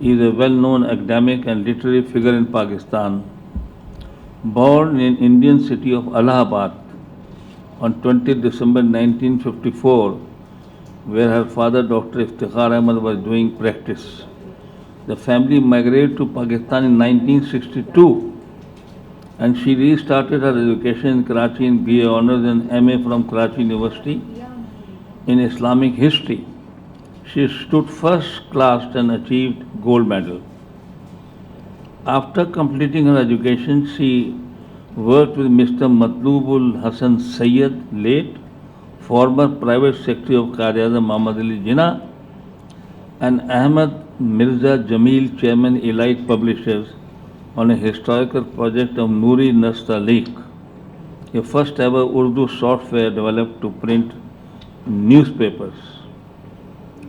is a well-known academic and literary figure in Pakistan. Born in Indian city of Allahabad on 20 December 1954, where her father Dr. Iftikhar Ahmad was doing practice. The family migrated to Pakistan in 1962 and she restarted her education in Karachi in BA Honours and MA from Karachi University in Islamic History. She stood first class and achieved gold medal. After completing her education, she worked with Mr. Matlubul Hassan Sayyid, late, former private secretary of Quaid-e-Azam Muhammad Ali Jinnah, and Ahmad Mirza Jamil, chairman Elite Publishers, on a historical project of Noori Nastaliq, a first ever Urdu software developed to print newspapers.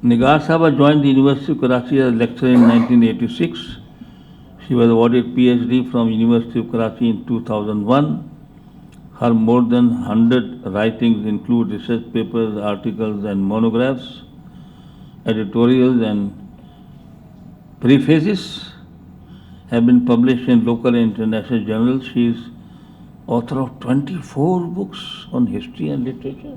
Nigar Sahaba joined the University of Karachi as a lecturer in 1986. She was awarded PhD from University of Karachi in 2001. Her more than 100 writings include research papers, articles and monographs, editorials and prefaces have been published in local and international journals. She is author of 24 books on history and literature.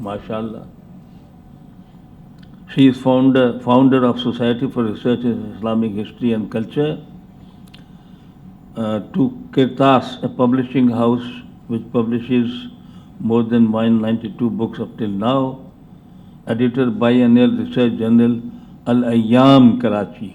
MashaAllah. She is founder of Society for Research in Islamic History and Culture, to Kirtas, a publishing house which publishes more than 192 books up till now, editor biennial research journal Al-Ayyam Karachi.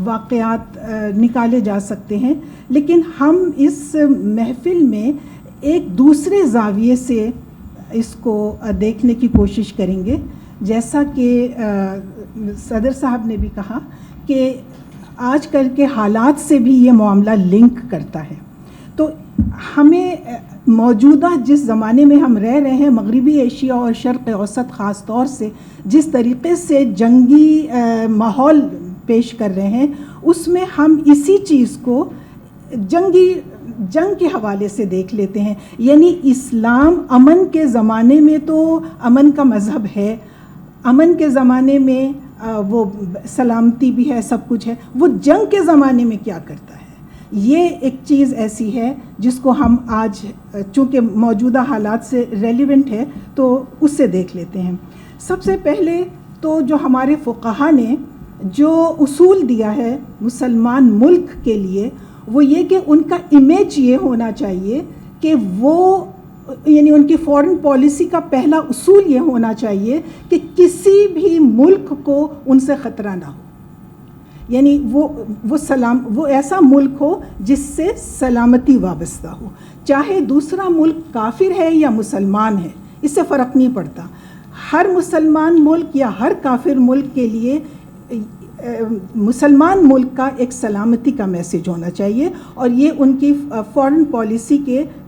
واقعات نکالے جا سکتے ہیں، لیکن ہم اس محفل میں ایک دوسرے زاویے سے اس کو دیکھنے کی کوشش کریں گے. جیسا کہ صدر صاحب نے بھی کہا کہ آج کل کے حالات سے بھی یہ معاملہ لنک کرتا ہے. تو ہمیں موجودہ جس زمانے میں ہم رہ رہے ہیں، مغربی ایشیا اور شرق اوسط خاص طور سے جس طریقے سے جنگی ماحول پیش کر رہے ہیں، اس میں ہم اسی چیز کو جنگ کے حوالے سے دیکھ لیتے ہیں. یعنی اسلام امن کے زمانے میں تو امن کا مذہب ہے، امن کے زمانے میں وہ سلامتی بھی ہے، سب کچھ ہے. وہ جنگ کے زمانے میں کیا کرتا ہے؟ یہ ایک چیز ایسی ہے جس کو ہم آج چونکہ موجودہ حالات سے ریلیونٹ ہے تو اس سے دیکھ لیتے ہیں. سب سے پہلے تو جو ہمارے فقہا نے جو اصول دیا ہے مسلمان ملک کے لیے، وہ یہ کہ ان کا امیج یہ ہونا چاہیے کہ وہ، یعنی ان کی فورن پالیسی کا پہلا اصول یہ ہونا چاہیے کہ کسی بھی ملک کو ان سے خطرہ نہ ہو. یعنی وہ ایسا ملک ہو جس سے سلامتی وابستہ ہو، چاہے دوسرا ملک کافر ہے یا مسلمان ہے، اس سے فرق نہیں پڑتا. ہر مسلمان ملک یا ہر کافر ملک کے لیے مسلمان ملک کا ایک سلامتی کا میسج ہونا چاہیے، اور یہ ان کی فورن پالیسی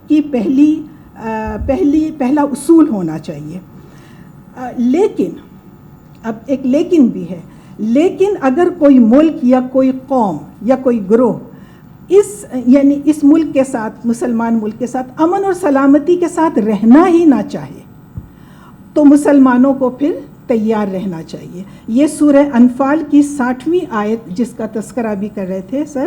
کی پہلا اصول ہونا چاہیے. لیکن اب ایک لیکن بھی ہے، لیکن اگر کوئی ملک یا کوئی قوم یا کوئی گروہ یعنی اس ملک کے ساتھ، مسلمان ملک کے ساتھ امن اور سلامتی کے ساتھ رہنا ہی نہ چاہے تو مسلمانوں کو پھر تیار رہنا چاہیے. یہ سورہ انفال کی 60ویں آیت جس کا تذکرہ بھی کر رہے تھے سر،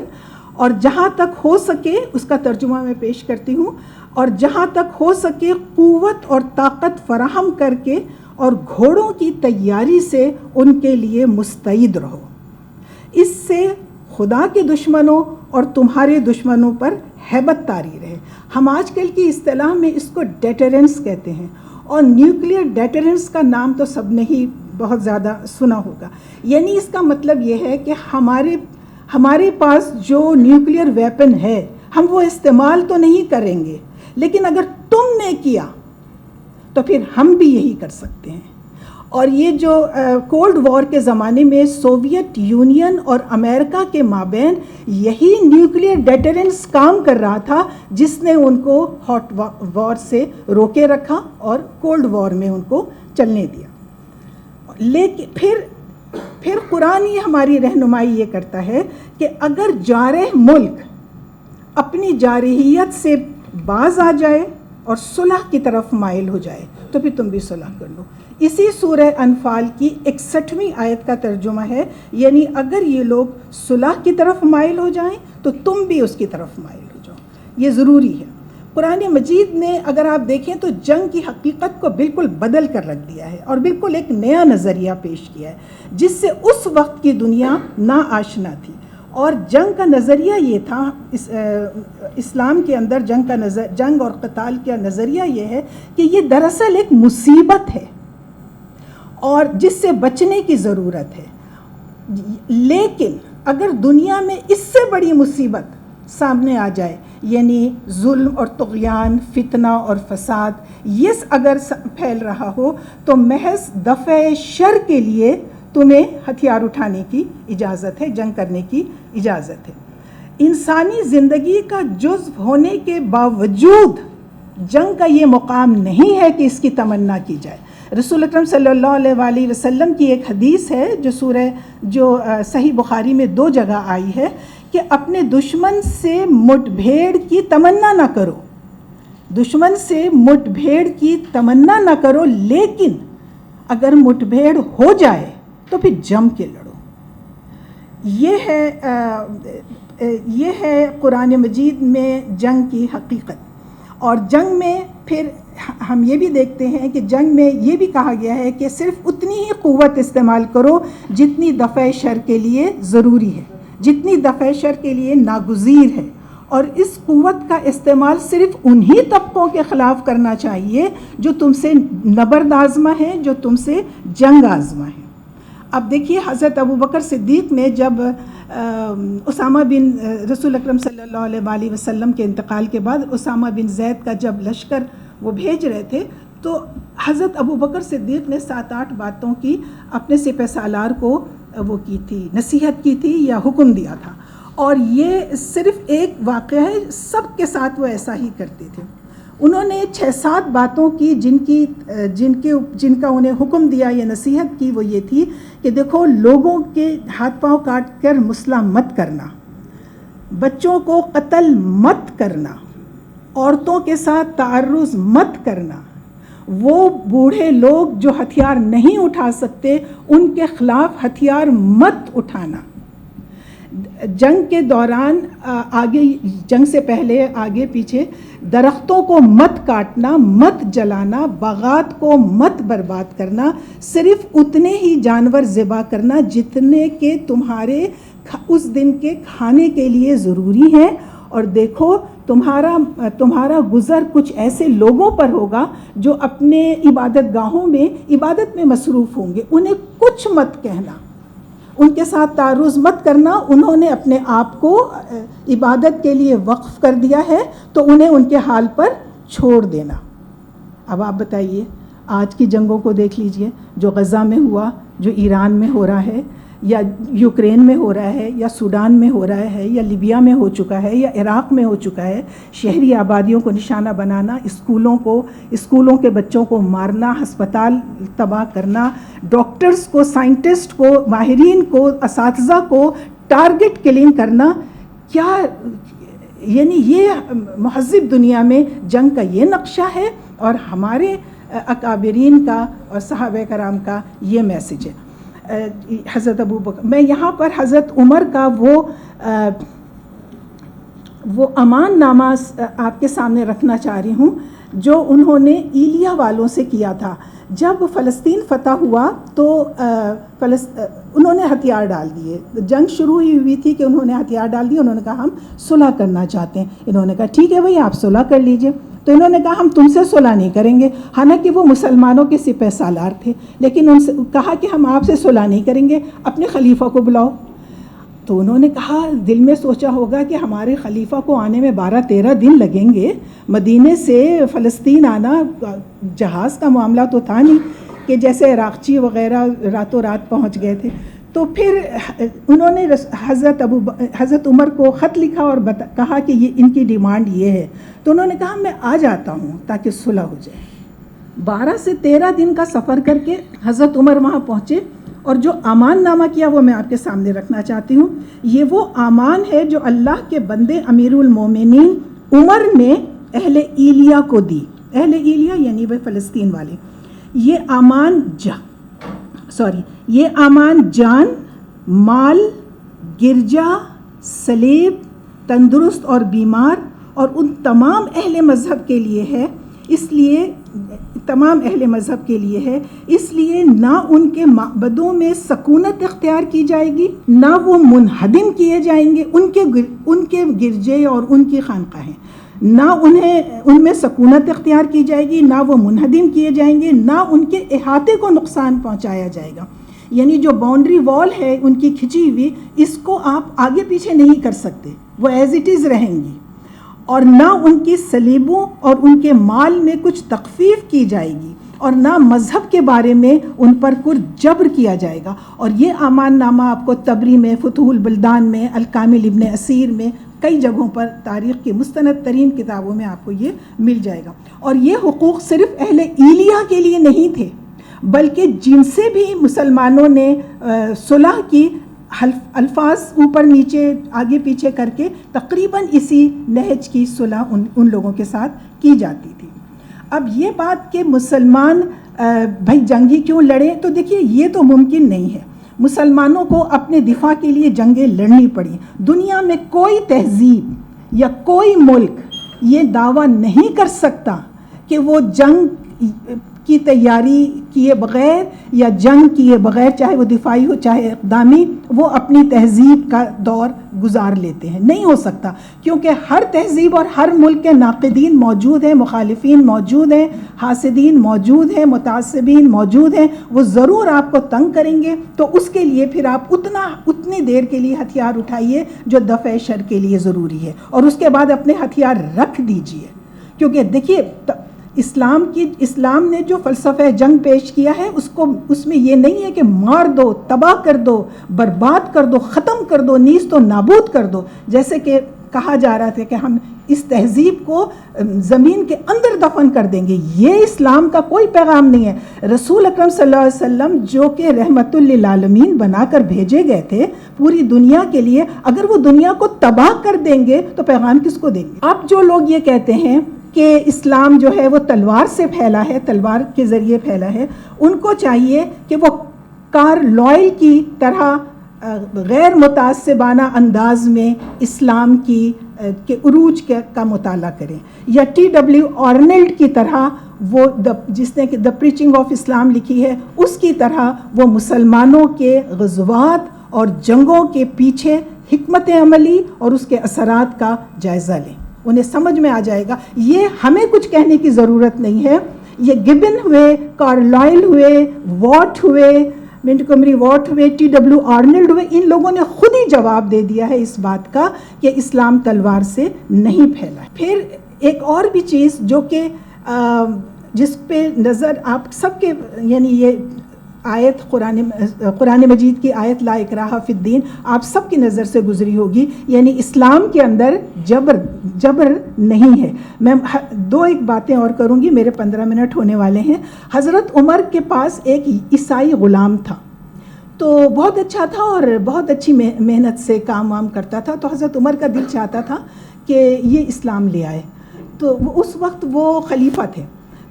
اور جہاں تک ہو سکے اس کا ترجمہ میں پیش کرتی ہوں، اور جہاں تک ہو سکے قوت اور طاقت فراہم کر کے اور گھوڑوں کی تیاری سے ان کے لیے مستعد رہو. اس سے خدا کے دشمنوں اور تمہارے دشمنوں پر ہیبت طاری رہے. ہم آج کل کی اصطلاح میں اس کو ڈیٹرنس کہتے ہیں، اور نیوکلیئر ڈیٹرنس کا نام تو سب نے ہی بہت زیادہ سنا ہوگا. یعنی اس کا مطلب یہ ہے کہ ہمارے پاس جو نیوکلیئر ویپن ہے ہم وہ استعمال تو نہیں کریں گے، لیکن اگر تم نے کیا تو پھر ہم بھی یہی کر سکتے ہیں. اور یہ جو کولڈ وار کے زمانے میں سوویت یونین اور امریکہ کے مابین یہی نیوکلیئر ڈیٹرنس کام کر رہا تھا جس نے ان کو ہاٹ وار سے روکے رکھا اور کولڈ وار میں ان کو چلنے دیا. لیکن پھر قرآن یہ ہماری رہنمائی یہ کرتا ہے کہ اگر جارح ملک اپنی جارحیت سے باز آ جائے اور صلح کی طرف مائل ہو جائے تو پھر تم بھی صلح کر لو. اسی سورہ انفال کی 61ویں آیت کا ترجمہ ہے، یعنی اگر یہ لوگ صلح کی طرف مائل ہو جائیں تو تم بھی اس کی طرف مائل ہو جاؤ. یہ ضروری ہے. قرآن مجید نے اگر آپ دیکھیں تو جنگ کی حقیقت کو بالکل بدل کر رکھ دیا ہے اور بالکل ایک نیا نظریہ پیش کیا ہے جس سے اس وقت کی دنیا ناآشنا تھی. اور جنگ کا نظریہ یہ تھا، اسلام کے اندر جنگ اور قتال کا نظریہ یہ ہے کہ یہ دراصل ایک مصیبت ہے اور جس سے بچنے کی ضرورت ہے. لیکن اگر دنیا میں اس سے بڑی مصیبت سامنے آ جائے، یعنی ظلم اور طغیان، فتنہ اور فساد، یہ اگر پھیل رہا ہو تو محض دفع شر کے لیے تمہیں ہتھیار اٹھانے کی اجازت ہے، جنگ کرنے کی اجازت ہے. انسانی زندگی کا جزو ہونے کے باوجود جنگ کا یہ مقام نہیں ہے کہ اس کی تمنا کی جائے. رسول اکرم صلی اللہ علیہ وسلم کی ایک حدیث ہے جو صحیح بخاری میں 2 جگہ آئی ہے کہ اپنے دشمن سے مٹ بھیڑ کی تمنا نہ کرو، دشمن سے مٹ بھیڑ کی تمنا نہ کرو، لیکن اگر مٹ بھیڑ ہو جائے تو پھر جم کے لڑو. یہ ہے قرآن مجید میں جنگ کی حقیقت. اور جنگ میں پھر ہم یہ بھی دیکھتے ہیں کہ جنگ میں یہ بھی کہا گیا ہے کہ صرف اتنی ہی قوت استعمال کرو جتنی دفع شر کے لیے ضروری ہے، جتنی دفع شر کے لیے ناگزیر ہے. اور اس قوت کا استعمال صرف انہی طبقوں کے خلاف کرنا چاہیے جو تم سے نبرد آزما ہیں، جو تم سے جنگ آزما ہیں. اب دیکھیے حضرت ابوبکر صدیق نے جب اسامہ بن رسول اکرم صلی اللہ علیہ وسلم کے انتقال کے بعد اسامہ بن زید کا جب لشکر وہ بھیج رہے تھے تو حضرت ابوبکر صدیق نے 7-8 باتوں کی اپنے سپہ سالار کو وہ کی تھی، نصیحت کی تھی یا حکم دیا تھا، اور یہ صرف ایک واقعہ ہے، سب کے ساتھ وہ ایسا ہی کرتے تھے. انہوں نے 6-7 باتوں کی جن کا انہیں حکم دیا یا نصیحت کی، وہ یہ تھی کہ دیکھو لوگوں کے ہاتھ پاؤں کاٹ کر مسلح مت کرنا، بچوں کو قتل مت کرنا، عورتوں کے ساتھ تعرض مت کرنا، وہ بوڑھے لوگ جو ہتھیار نہیں اٹھا سکتے ان کے خلاف ہتھیار مت اٹھانا، جنگ کے دوران آگے، جنگ سے پہلے آگے پیچھے درختوں کو مت کاٹنا، مت جلانا، باغات کو مت برباد کرنا، صرف اتنے ہی جانور ذبح کرنا جتنے کہ تمہارے اس دن کے کھانے کے لیے ضروری ہیں، اور دیکھو تمہارا گزر کچھ ایسے لوگوں پر ہوگا جو اپنے عبادت گاہوں میں عبادت میں مصروف ہوں گے، انہیں کچھ مت کہنا، ان کے ساتھ تعرض مت کرنا. انہوں نے اپنے آپ کو عبادت کے لیے وقف کر دیا ہے تو انہیں ان کے حال پر چھوڑ دینا. اب آپ بتائیے آج کی جنگوں کو دیکھ لیجئے، جو غزہ میں ہوا، جو ایران میں ہو رہا ہے، یا یوکرین میں ہو رہا ہے، یا سوڈان میں ہو رہا ہے، یا لیبیا میں ہو چکا ہے، یا عراق میں ہو چکا ہے. شہری آبادیوں کو نشانہ بنانا، اسکولوں کے بچوں کو مارنا، ہسپتال تباہ کرنا، ڈاکٹرز کو، سائنٹسٹ کو، ماہرین کو، اساتذہ کو ٹارگٹ کلنگ کرنا. کیا یعنی یہ مہذب دنیا میں جنگ کا یہ نقشہ ہے، اور ہمارے اکابرین کا اور صحابہ کرام کا یہ میسج ہے. حضرت ابوبکر، میں یہاں پر حضرت عمر کا وہ امان نامہ آپ کے سامنے رکھنا چاہ رہی ہوں جو انہوں نے ایلیا والوں سے کیا تھا. جب فلسطین فتح ہوا تو انہوں نے ہتھیار ڈال دیے، جنگ شروع ہی ہوئی تھی کہ انہوں نے ہتھیار ڈال دیے. انہوں نے کہا ہم صلح کرنا چاہتے ہیں. انہوں نے کہا ٹھیک ہے بھائی آپ صلح کر لیجئے. تو انہوں نے کہا ہم تم سے صلح نہیں کریں گے، حالانکہ وہ مسلمانوں کے سپہ سالار تھے، لیکن ان سے کہا کہ ہم آپ سے صلح نہیں کریں گے، اپنے خلیفہ کو بلاؤ. تو انہوں نے کہا، دل میں سوچا ہوگا کہ ہمارے خلیفہ کو آنے میں 12-13 دن لگیں گے، مدینے سے فلسطین آنا جہاز کا معاملہ تو تھا نہیں کہ جیسے عراقچی وغیرہ راتوں رات پہنچ گئے تھے. تو پھر انہوں نے حضرت عمر کو خط لکھا اور کہا کہ یہ ان کی ڈیمانڈ یہ ہے. تو انہوں نے کہا میں آ جاتا ہوں تاکہ صلح ہو جائے. 12 سے 13 دن کا سفر کر کے حضرت عمر وہاں پہنچے، اور جو امان نامہ کیا وہ میں آپ کے سامنے رکھنا چاہتی ہوں. یہ وہ امان ہے جو اللہ کے بندے امیر المومنین عمر نے اہل ایلیا کو دی. اہل ایلیا یعنی وہ فلسطین والے. یہ امان جان، مال، گرجا، صلیب، تندرست اور بیمار اور ان تمام اہل مذہب کے لیے ہے. اس لیے نہ ان کے معبدوں میں سکونت اختیار کی جائے گی، نہ وہ منہدم کیے جائیں گے، ان کے گرجے اور ان کی خانقاہیں، نہ ان میں سکونت اختیار کی جائے گی، نہ وہ منہدم کیے جائیں گے، نہ ان کے احاطے کو نقصان پہنچایا جائے گا. یعنی جو باؤنڈری وال ہے ان کی کھچی ہوئی، اس کو آپ آگے پیچھے نہیں کر سکتے، وہ ایز اٹ از رہیں گی. اور نہ ان کی صلیبوں اور ان کے مال میں کچھ تخفیف کی جائے گی، اور نہ مذہب کے بارے میں ان پر کچھ جبر کیا جائے گا. اور یہ امان نامہ آپ کو تبری میں، فتوح البلدان میں، الکامل ابن اسیر میں، کئی جگہوں پر تاریخ کی مستند ترین کتابوں میں آپ کو یہ مل جائے گا. اور یہ حقوق صرف اہل ایلیا کے لیے نہیں تھے، بلکہ جن سے بھی مسلمانوں نے صلح کی، الفاظ اوپر نیچے آگے پیچھے کر کے تقریباً اسی نہج کی صلح ان لوگوں کے ساتھ کی جاتی تھی. اب یہ بات کہ مسلمان بھائی جنگی کیوں لڑیں، تو دیکھیے یہ تو ممکن نہیں ہے. مسلمانوں کو اپنے دفاع کے لیے جنگیں لڑنی پڑی. دنیا میں کوئی تہذیب یا کوئی ملک یہ دعویٰ نہیں کر سکتا کہ وہ جنگ کی تیاری کیے بغیر یا جنگ کیے بغیر، چاہے وہ دفاعی ہو چاہے اقدامی، وہ اپنی تہذیب کا دور گزار لیتے ہیں. نہیں ہو سکتا، کیونکہ ہر تہذیب اور ہر ملک کے ناقدین موجود ہیں، مخالفین موجود ہیں، حاسدین موجود ہیں، متعصبین موجود ہیں. وہ ضرور آپ کو تنگ کریں گے. تو اس کے لیے پھر آپ اتنی دیر کے لیے ہتھیار اٹھائیے جو دفع شر کے لیے ضروری ہے، اور اس کے بعد اپنے ہتھیار رکھ دیجئے. کیونکہ دیکھیے اسلام نے جو فلسفہ جنگ پیش کیا ہے، اس میں یہ نہیں ہے کہ مار دو، تباہ کر دو، برباد کر دو، ختم کر دو، نیست و نابود کر دو، جیسے کہ کہا جا رہا تھا کہ ہم اس تہذیب کو زمین کے اندر دفن کر دیں گے. یہ اسلام کا کوئی پیغام نہیں ہے. رسول اکرم صلی اللہ علیہ وسلم جو کہ رحمت للعالمین بنا کر بھیجے گئے تھے پوری دنیا کے لیے، اگر وہ دنیا کو تباہ کر دیں گے تو پیغام کس کو دیں گے؟ اب جو لوگ یہ کہتے ہیں کہ اسلام جو ہے وہ تلوار سے پھیلا ہے، تلوار کے ذریعے پھیلا ہے، ان کو چاہیے کہ وہ کارلائل کی طرح غیر متعصبانہ انداز میں اسلام کے عروج کا مطالعہ کریں، یا ٹی ڈبلیو آرنلڈ کی طرح، وہ جس نے دا پریچنگ آف اسلام لکھی ہے، اس کی طرح وہ مسلمانوں کے غزوات اور جنگوں کے پیچھے حکمت عملی اور اس کے اثرات کا جائزہ لیں. انہیں سمجھ میں آ جائے گا. یہ ہمیں کچھ کہنے کی ضرورت نہیں ہے. یہ گبن ہوئے، کارلائل ہوئے، واٹ ہوئے، منٹگومری واٹ ہوئے، ٹی ڈبلیو آرنلڈ ہوئے، ان لوگوں نے خود ہی جواب دے دیا ہے اس بات کا کہ اسلام تلوار سے نہیں پھیلا. پھر ایک اور بھی چیز جو کہ جس پہ نظر آپ سب کے، یعنی یہ آیت قرآن مجید کی آیت لا اکراہ فی الدین آپ سب کی نظر سے گزری ہوگی. یعنی اسلام کے اندر جبر نہیں ہے. میں ایک باتیں اور کروں گی، میرے 15 منٹ ہونے والے ہیں. حضرت عمر کے پاس ایک عیسائی غلام تھا، تو بہت اچھا تھا اور بہت اچھی محنت سے کام وام کرتا تھا. تو حضرت عمر کا دل چاہتا تھا کہ یہ اسلام لے آئے. تو اس وقت وہ خلیفہ تھے،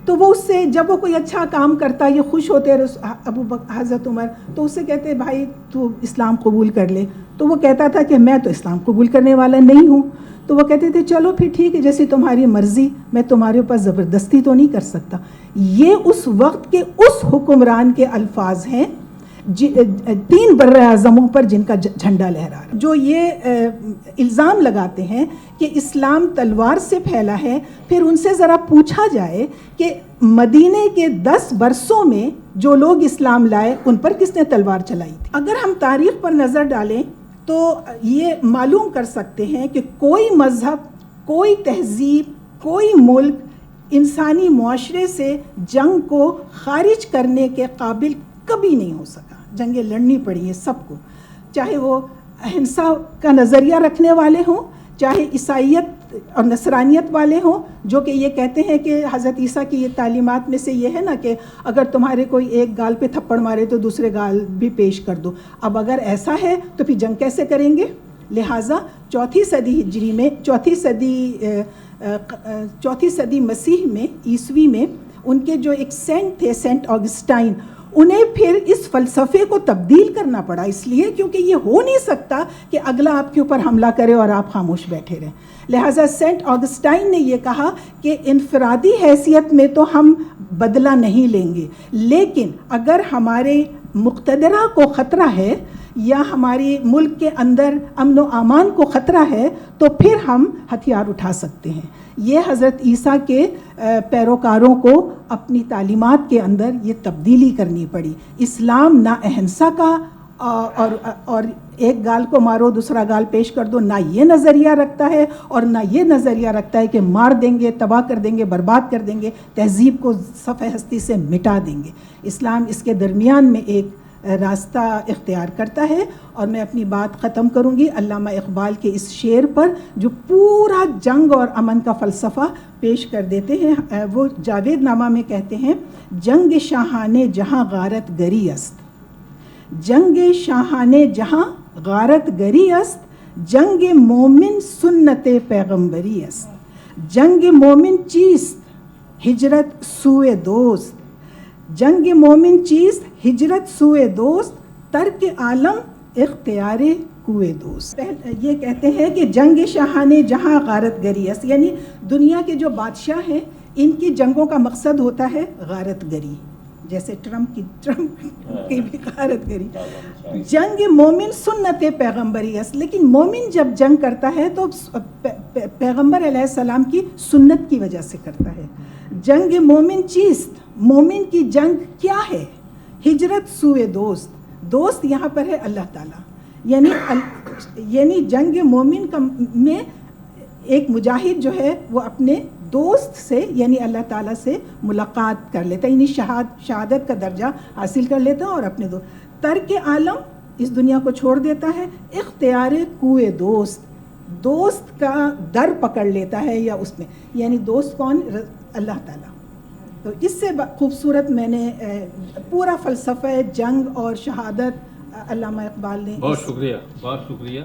تو وہ اس سے جب وہ کوئی اچھا کام کرتا یہ خوش ہوتے حضرت عمر، تو اس سے کہتے بھائی تو اسلام قبول کر لے. تو وہ کہتا تھا کہ میں تو اسلام قبول کرنے والا نہیں ہوں. تو وہ کہتے تھے چلو پھر ٹھیک ہے، جیسی تمہاری مرضی، میں تمہارے اوپر زبردستی تو نہیں کر سکتا. یہ اس وقت کے اس حکمران کے الفاظ ہیں 3 بر اعظموں پر جن کا جھنڈا لہرا رہا، جو یہ الزام لگاتے ہیں کہ اسلام تلوار سے پھیلا ہے. پھر ان سے ذرا پوچھا جائے کہ مدینے کے 10 برسوں میں جو لوگ اسلام لائے ان پر کس نے تلوار چلائی تھی. اگر ہم تاریخ پر نظر ڈالیں تو یہ معلوم کر سکتے ہیں کہ کوئی مذہب، کوئی تہذیب، کوئی ملک انسانی معاشرے سے جنگ کو خارج کرنے کے قابل کبھی نہیں ہو سکا. جنگیں لڑنی پڑی ہیں سب کو، چاہے وہ اہنسا کا نظریہ رکھنے والے ہوں، چاہے عیسائیت اور نصرانیت والے ہوں، جو کہ یہ کہتے ہیں کہ حضرت عیسیٰ کی یہ تعلیمات میں سے یہ ہے نا کہ اگر تمہارے کوئی ایک گال پہ تھپڑ مارے تو دوسرے گال بھی پیش کر دو. اب اگر ایسا ہے تو پھر جنگ کیسے کریں گے؟ لہٰذا 4 صدی ہجری میں، 4 صدی مسیح میں، عیسوی میں، ان کے جو ایک سینٹ تھے سینٹ آگسٹائن، انہیں پھر اس فلسفے کو تبدیل کرنا پڑا. اس لیے کیونکہ یہ ہو نہیں سکتا کہ اگلا آپ کے اوپر حملہ کرے اور آپ خاموش بیٹھے رہیں. لہٰذا سینٹ آگسٹائن نے یہ کہا کہ انفرادی حیثیت میں تو ہم بدلہ نہیں لیں گے، لیکن اگر ہمارے مقتدرہ کو خطرہ ہے یا ہماری ملک کے اندر امن و امان کو خطرہ ہے تو پھر ہم ہتھیار اٹھا سکتے ہیں. یہ حضرت عیسیٰ کے پیروکاروں کو اپنی تعلیمات کے اندر یہ تبدیلی کرنی پڑی. اسلام نہ اہنسا کا اور ایک گال کو مارو دوسرا گال پیش کر دو، نہ یہ نظریہ رکھتا ہے، اور نہ یہ نظریہ رکھتا ہے کہ مار دیں گے، تباہ کر دیں گے، برباد کر دیں گے، تہذیب کو صفحہ ہستی سے مٹا دیں گے. اسلام اس کے درمیان میں ایک راستہ اختیار کرتا ہے. اور میں اپنی بات ختم کروں گی علامہ اقبال کے اس شعر پر جو پورا جنگ اور امن کا فلسفہ پیش کر دیتے ہیں. وہ جاوید نامہ میں کہتے ہیں، جنگ شاہانے جہاں غارت گری است، جنگ شاہانے جہاں غارت گری است، جنگ مومن سنت پیغمبری است، جنگ مومن چیست ہجرت سوئے دوست، جنگ مومن چیز ہجرت سوئے دوست، ترک عالم اختیار کوئے دوست. یہ کہتے ہیں کہ جنگ شاہانے جہاں غارت گری است، یعنی دنیا کے جو بادشاہ ہیں ان کی جنگوں کا مقصد ہوتا ہے غارت گری، جیسے ٹرمپ کی بھی غارت گری. جنگ مومن سنت پیغمبری است، لیکن مومن جب جنگ کرتا ہے تو پیغمبر علیہ السلام کی سنت کی وجہ سے کرتا ہے. جنگ مومن چیست، مومن کی جنگ کیا ہے؟ ہجرت سوئے دوست. دوست یہاں پر ہے اللہ تعالیٰ، یعنی جنگ مومن میں ایک مجاہد جو ہے وہ اپنے دوست سے یعنی اللہ تعالیٰ سے ملاقات کر لیتا ہے، یعنی شہادت کا درجہ حاصل کر لیتا ہے اور اپنے ترک عالم اس دنیا کو چھوڑ دیتا ہے. اختیار کوئے دوست کا در پکڑ لیتا ہے، یا اس میں یعنی دوست کون؟ اللہ تعالیٰ. تو اس سے خوبصورت میں نے پورا فلسفہ جنگ اور شہادت علامہ اقبال نے. بہت شکریہ.